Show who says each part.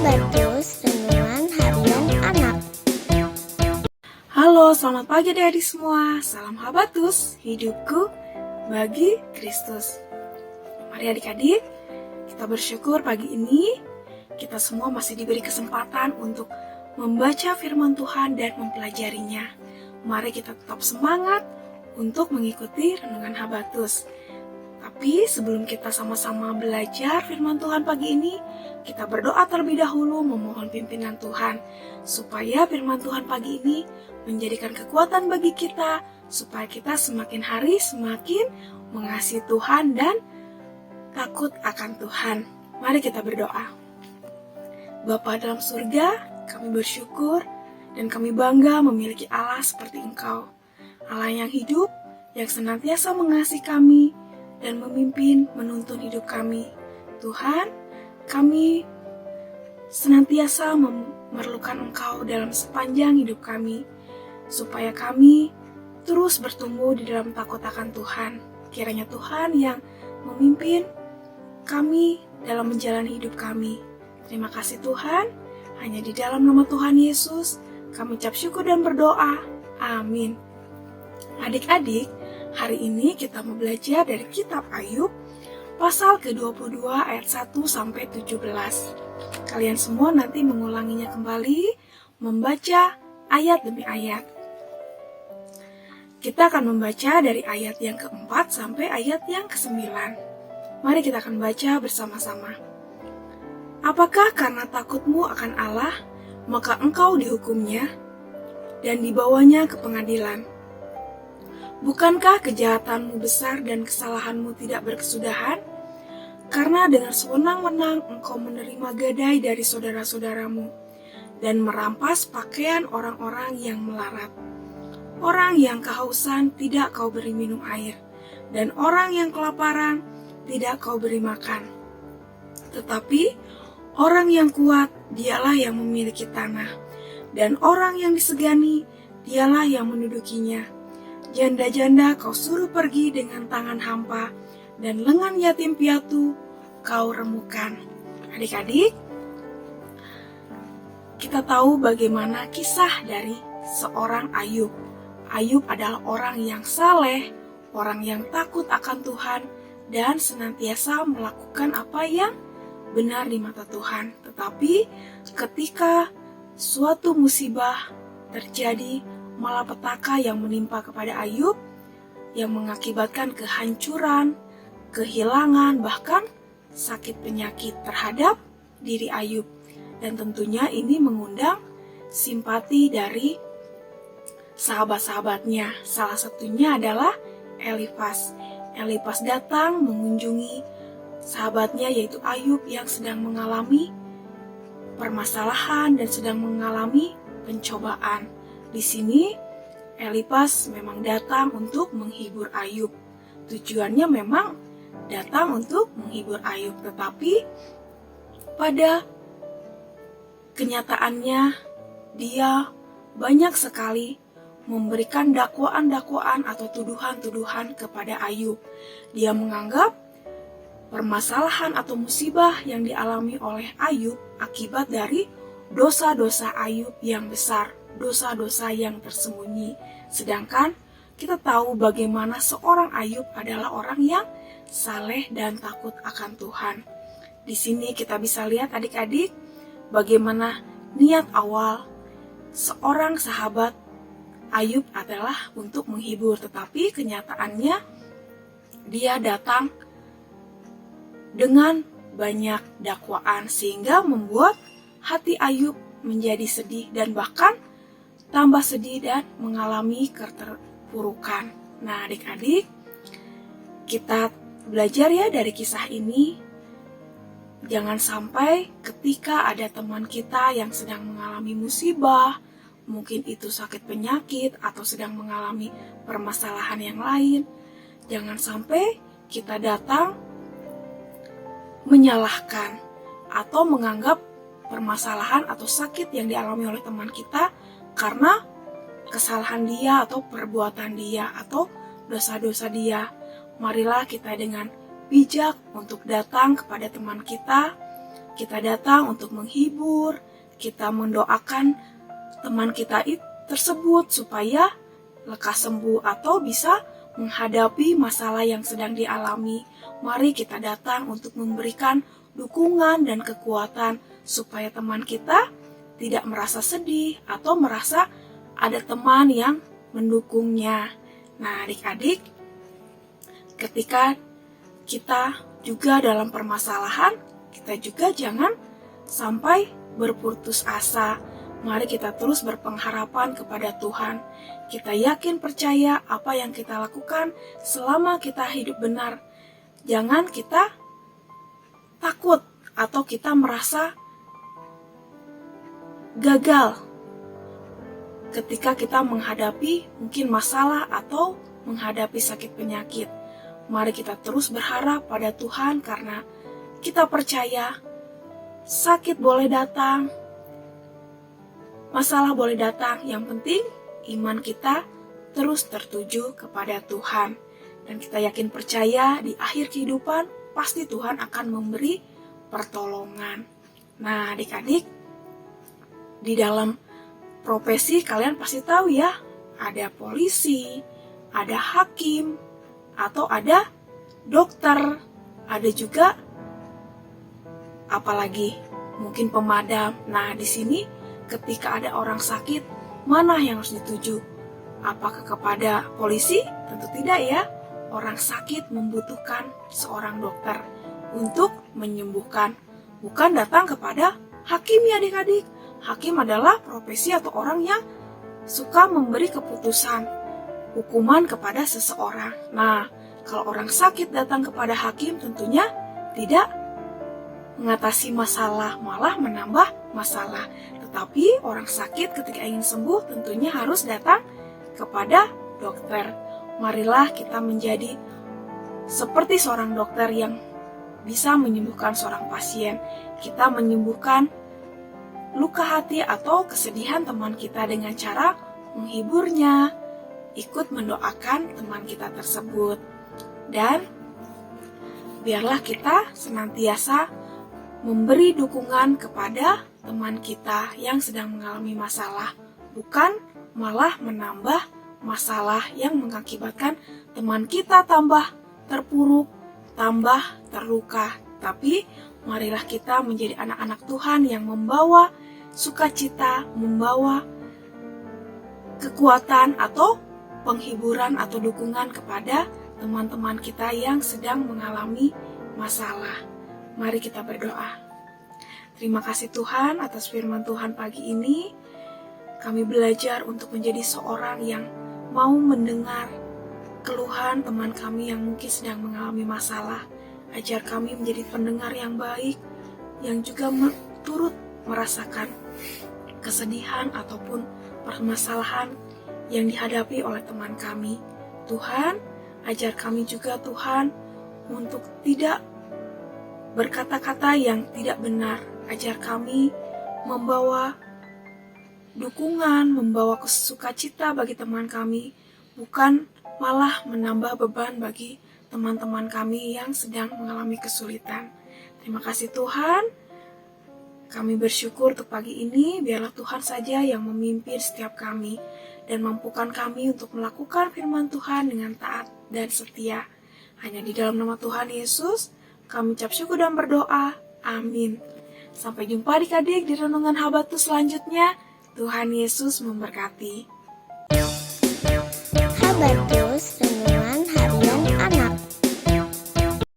Speaker 1: Habatus Renungan Harian Anak.
Speaker 2: Halo, selamat pagi adik-adik semua. Salam Habatus, hidupku bagi Kristus. Mari adik-adik, kita bersyukur pagi ini kita semua masih diberi kesempatan untuk membaca firman Tuhan dan mempelajarinya. Mari kita tetap semangat untuk mengikuti renungan Habatus. Tapi sebelum kita sama-sama belajar firman Tuhan pagi ini, kita berdoa terlebih dahulu memohon pimpinan Tuhan, supaya firman Tuhan pagi ini menjadikan kekuatan bagi kita, supaya kita semakin hari semakin mengasihi Tuhan dan takut akan Tuhan. Mari kita berdoa. Bapa dalam surga, kami bersyukur dan kami bangga memiliki Allah seperti Engkau, Allah yang hidup, yang senantiasa mengasihi kami, dan memimpin menuntun hidup kami. Tuhan, kami senantiasa memerlukan Engkau dalam sepanjang hidup kami, supaya kami terus bertumbuh di dalam takut akan Tuhan. Kiranya Tuhan yang memimpin kami dalam menjalani hidup kami. Terima kasih Tuhan, hanya di dalam nama Tuhan Yesus kami ucap syukur dan berdoa. Amin. Adik-adik, hari ini kita mau belajar dari kitab Ayub, pasal ke-22 ayat 1 sampai 17. Kalian semua nanti mengulanginya kembali, membaca ayat demi ayat. Kita akan membaca dari ayat yang keempat sampai ayat yang ke-9. Mari kita akan baca bersama-sama. Apakah karena takutmu akan Allah, maka engkau dihukumnya, dan dibawanya ke pengadilan? Bukankah kejahatanmu besar dan kesalahanmu tidak berkesudahan? Karena dengan sewenang-wenang engkau menerima gadai dari saudara-saudaramu dan merampas pakaian orang-orang yang melarat. Orang yang kehausan tidak kau beri minum air, dan orang yang kelaparan tidak kau beri makan. Tetapi orang yang kuat dialah yang memiliki tanah, dan orang yang disegani dialah yang mendudukinya. Janda-janda kau suruh pergi dengan tangan hampa, dan lengan yatim piatu kau remukan. Adik-adik, kita tahu bagaimana kisah dari seorang Ayub. Ayub adalah orang yang saleh, orang yang takut akan Tuhan, dan senantiasa melakukan apa yang benar di mata Tuhan. Tetapi ketika suatu musibah terjadi, malapetaka yang menimpa kepada Ayub, yang mengakibatkan kehancuran, kehilangan, bahkan sakit penyakit terhadap diri Ayub. Dan tentunya ini mengundang simpati dari sahabat-sahabatnya. Salah satunya adalah Elifas. Elifas datang mengunjungi sahabatnya yaitu Ayub yang sedang mengalami permasalahan dan sedang mengalami pencobaan. Di sini Elifas memang datang untuk menghibur Ayub. Tujuannya memang datang untuk menghibur Ayub, tetapi pada kenyataannya dia banyak sekali memberikan dakwaan-dakwaan atau tuduhan-tuduhan kepada Ayub. Dia menganggap permasalahan atau musibah yang dialami oleh Ayub akibat dari dosa-dosa Ayub yang besar, dosa-dosa yang tersembunyi. Sedangkan kita tahu bagaimana seorang Ayub adalah orang yang saleh dan takut akan Tuhan. Di sini kita bisa lihat adik-adik bagaimana niat awal seorang sahabat Ayub adalah untuk menghibur, tetapi kenyataannya dia datang dengan banyak dakwaan sehingga membuat hati Ayub menjadi sedih dan bahkan tambah sedih dan mengalami keterpurukan. Nah adik-adik, kita belajar ya dari kisah ini. Jangan sampai ketika ada teman kita yang sedang mengalami musibah, mungkin itu sakit penyakit atau sedang mengalami permasalahan yang lain, jangan sampai kita datang menyalahkan atau menganggap permasalahan atau sakit yang dialami oleh teman kita karena kesalahan dia atau perbuatan dia atau dosa-dosa dia. Marilah kita dengan bijak untuk datang kepada teman kita kita datang untuk menghibur, kita mendoakan teman kita tersebut supaya lekas sembuh atau bisa menghadapi masalah yang sedang dialami. Mari kita datang untuk memberikan dukungan dan kekuatan supaya teman kita tidak merasa sedih atau merasa ada teman yang mendukungnya. Nah, adik-adik, ketika kita juga dalam permasalahan, kita juga jangan sampai berputus asa. Mari kita terus berpengharapan kepada Tuhan. Kita yakin percaya apa yang kita lakukan selama kita hidup benar. Jangan kita takut atau kita merasa gagal ketika kita menghadapi mungkin masalah atau menghadapi sakit penyakit. Mari kita terus berharap pada Tuhan karena kita percaya sakit boleh datang, masalah boleh datang, yang penting iman kita terus tertuju kepada Tuhan. Dan kita yakin percaya di akhir kehidupan pasti Tuhan akan memberi pertolongan. Nah, adik-adik, di dalam profesi kalian pasti tahu ya, ada polisi, ada hakim, atau ada dokter, ada juga apalagi mungkin pemadam. Nah, di sini ketika ada orang sakit, mana yang harus dituju? Apakah kepada polisi? Tentu tidak ya. Orang sakit membutuhkan seorang dokter untuk menyembuhkan. Bukan datang kepada hakim ya adik-adik. Hakim adalah profesi atau orang yang suka memberi keputusan hukuman kepada seseorang. Nah, kalau orang sakit datang kepada hakim tentunya tidak mengatasi masalah, malah menambah masalah. Tetapi orang sakit ketika ingin sembuh tentunya harus datang kepada dokter. Marilah kita menjadi seperti seorang dokter yang bisa menyembuhkan seorang pasien. Kita menyembuhkan luka hati atau kesedihan teman kita dengan cara menghiburnya, ikut mendoakan teman kita tersebut. Dan biarlah kita senantiasa memberi dukungan kepada teman kita yang sedang mengalami masalah, bukan malah menambah masalah yang mengakibatkan teman kita tambah terpuruk, tambah terluka. Tapi marilah kita menjadi anak-anak Tuhan yang membawa sukacita, membawa kekuatan atau penghiburan atau dukungan kepada teman-teman kita yang sedang mengalami masalah. Mari kita berdoa. Terima kasih Tuhan atas firman Tuhan pagi ini. Kami belajar untuk menjadi seorang yang mau mendengar keluhan teman kami yang mungkin sedang mengalami masalah. Ajar kami menjadi pendengar yang baik, yang juga turut merasakan kesedihan ataupun permasalahan yang dihadapi oleh teman kami. Tuhan, ajar kami juga Tuhan untuk tidak berkata-kata yang tidak benar. Ajar kami membawa dukungan, membawa sukacita bagi teman kami, bukan malah menambah beban bagi teman-teman kami yang sedang mengalami kesulitan. Terima kasih Tuhan. Kami bersyukur untuk pagi ini, biarlah Tuhan saja yang memimpin setiap kami dan mampukan kami untuk melakukan firman Tuhan dengan taat dan setia. Hanya di dalam nama Tuhan Yesus, kami ucap syukur dan berdoa. Amin. Sampai jumpa adik-adik di renungan Habatus selanjutnya. Tuhan Yesus memberkati.
Speaker 1: Habatus